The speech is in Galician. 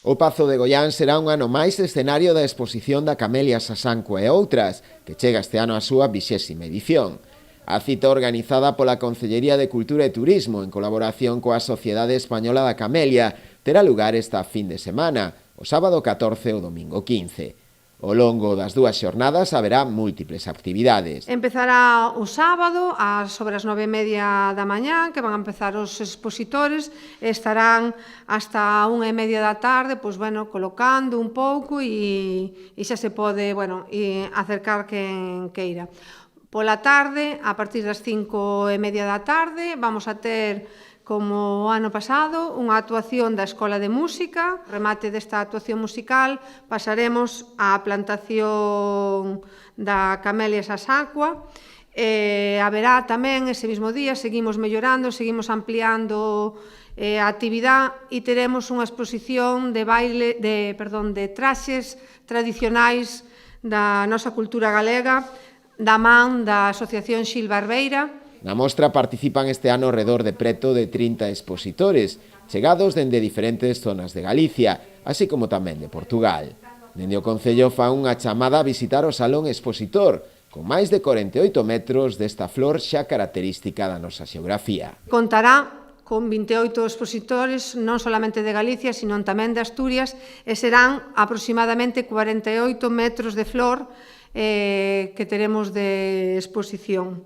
O Pazo de Goián será un ano máis escenario da exposición da Camelia Sasanco e outras, que chega este ano á súa 20ª edición. A cita organizada pola Concellería de Cultura e Turismo en colaboración coa Sociedade Española da Camelia terá lugar esta fin de semana, o sábado 14 e o domingo 15. Ao longo das dúas xornadas haberá múltiples actividades. Empezará o sábado sobre as 9:30 da mañá, que van a empezar os expositores, e estarán hasta 1:30 da tarde, colocando un pouco e xa se pode, acercar quen queira. Pola tarde, a partir das 5:30 da tarde, vamos a ter, como o ano pasado, unha actuación da Escola de Música. Remate desta actuación musical pasaremos á plantación da Camelia Sasanco. Haberá tamén ese mesmo día, seguimos mellorando, seguimos ampliando a actividade e teremos unha exposición de traxes tradicionais da nosa cultura galega, da man da Asociación Xil Barbeira. Na mostra participan este ano redor de preto de 30 expositores, chegados dende diferentes zonas de Galicia, así como tamén de Portugal. Dende o Concello fan unha chamada a visitar o Salón Expositor, con máis de 48 metros desta flor xa característica da nosa xeografía. Contará con 28 expositores, non solamente de Galicia, sino tamén de Asturias, e serán aproximadamente 48 metros de flor que teremos de exposición.